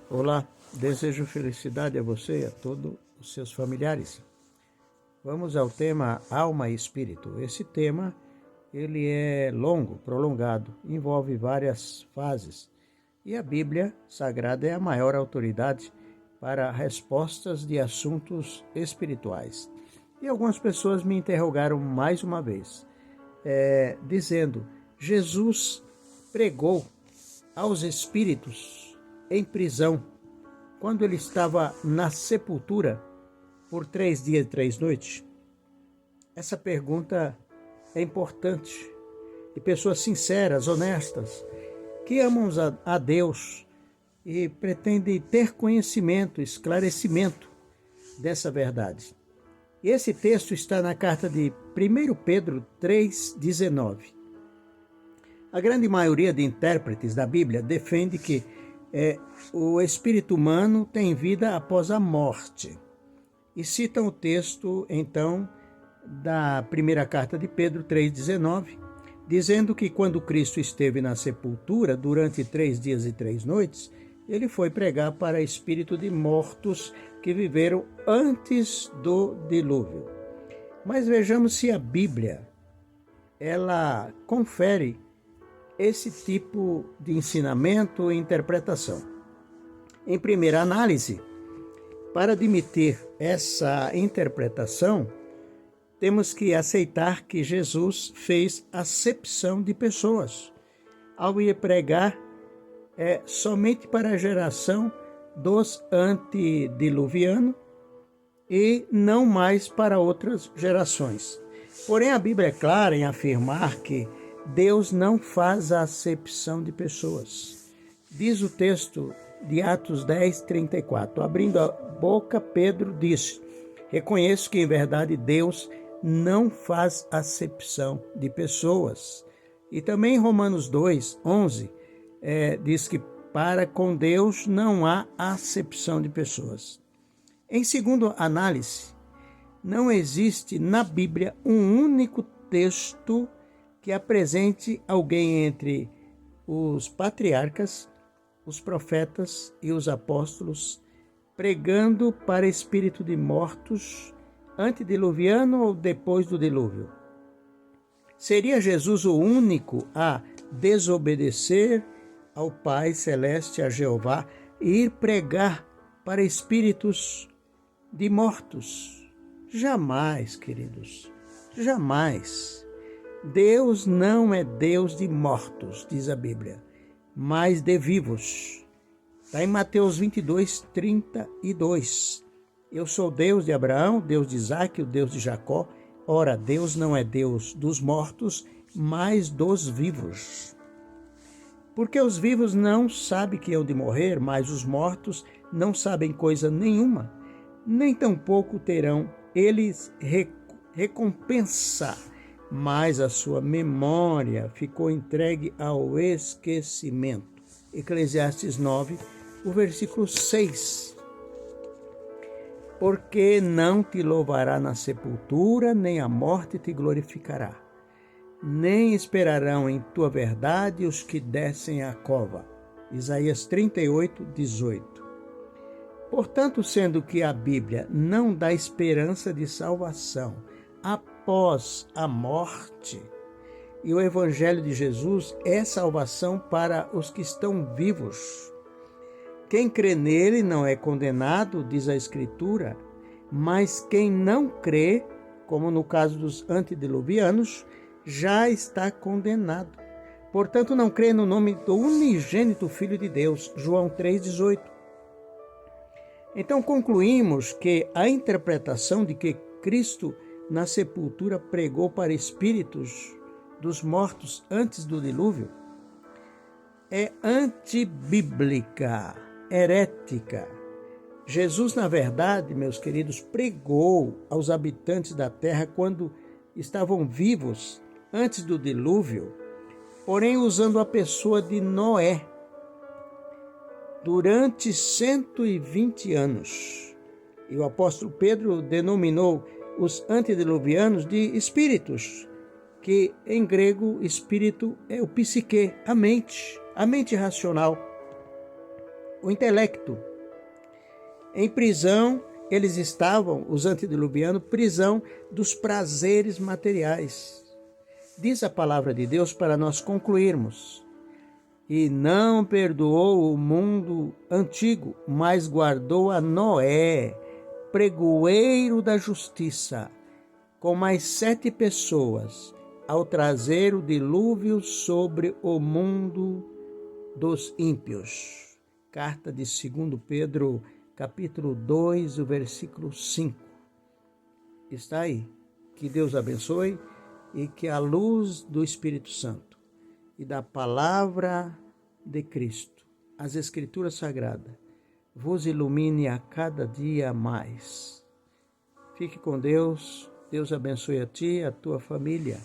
Olá, desejo felicidade a você e a todos os seus familiares. Vamos ao tema alma e espírito. Esse tema ele é longo, prolongado, envolve várias fases. E a Bíblia Sagrada é a maior autoridade para respostas de assuntos espirituais. E algumas pessoas me interrogaram mais uma vez, dizendo: Jesus pregou aos espíritos em prisão, quando ele estava na sepultura por 3 dias e 3 noites? Essa pergunta é importante. E pessoas sinceras, honestas, que amam a Deus e pretendem ter conhecimento, esclarecimento dessa verdade. E esse texto está na carta de 1 Pedro 3,19. A grande maioria de intérpretes da Bíblia defende que o espírito humano tem vida após a morte. E citam o texto, então, da primeira carta de Pedro 3,19, dizendo que quando Cristo esteve na sepultura durante 3 dias e 3 noites, ele foi pregar para espírito de mortos que viveram antes do dilúvio. Mas vejamos se a Bíblia ela confere esse tipo de ensinamento e interpretação. Em primeira análise, para admitir essa interpretação, temos que aceitar que Jesus fez acepção de pessoas ao ir pregar somente para a geração dos antediluvianos e não mais para outras gerações. Porém, a Bíblia é clara em afirmar que Deus não faz a acepção de pessoas. Diz o texto de Atos 10:34. Abrindo a boca, Pedro disse: reconheço que em verdade Deus não faz acepção de pessoas. E também em Romanos 2:11 diz que para com Deus não há acepção de pessoas. Em segunda análise, não existe na Bíblia um único texto que apresente alguém entre os patriarcas, os profetas e os apóstolos pregando para espírito de mortos antediluviano ou depois do dilúvio. Seria Jesus o único a desobedecer ao Pai Celeste, a Jeová, e ir pregar para espíritos de mortos? Jamais, queridos, jamais. Deus não é Deus de mortos, diz a Bíblia, mas de vivos. Está em Mateus 22:32. Eu sou Deus de Abraão, Deus de Isaque, o Deus de Jacó. Ora, Deus não é Deus dos mortos, mas dos vivos. Porque os vivos não sabem que hão de morrer, mas os mortos não sabem coisa nenhuma, nem tampouco terão eles recompensa, mas a sua memória ficou entregue ao esquecimento. Eclesiastes 9, o versículo 6. Porque não te louvará na sepultura, nem a morte te glorificará, nem esperarão em tua verdade os que descem à cova. Isaías 38:18. Portanto, sendo que a Bíblia não dá esperança de salvação após a morte, e o Evangelho de Jesus é salvação para os que estão vivos. Quem crê nele não é condenado, diz a Escritura, mas quem não crê, como no caso dos antediluvianos, já está condenado. Portanto, não crê no nome do unigênito Filho de Deus, João 3,18. Então, concluímos que a interpretação de que Cristo na sepultura pregou para espíritos dos mortos antes do dilúvio é antibíblica, herética. Jesus, na verdade, meus queridos, pregou aos habitantes da terra quando estavam vivos antes do dilúvio, porém usando a pessoa de Noé durante 120 anos. E o apóstolo Pedro denominou os antediluvianos de espíritos, que em grego espírito é o psique, a mente racional. o intelecto. Em prisão, eles estavam, os antediluvianos, prisão dos prazeres materiais. Diz a palavra de Deus para nós concluirmos. E não perdoou o mundo antigo, mas guardou a Noé, pregoeiro da justiça, com mais 7 pessoas, ao trazer o dilúvio sobre o mundo dos ímpios. Carta de 2 Pedro, capítulo 2, o versículo 5. Está aí. Que Deus abençoe e que a luz do Espírito Santo e da palavra de Cristo, as Escrituras Sagradas, vos ilumine a cada dia mais. Fique com Deus. Deus abençoe a ti e a tua família.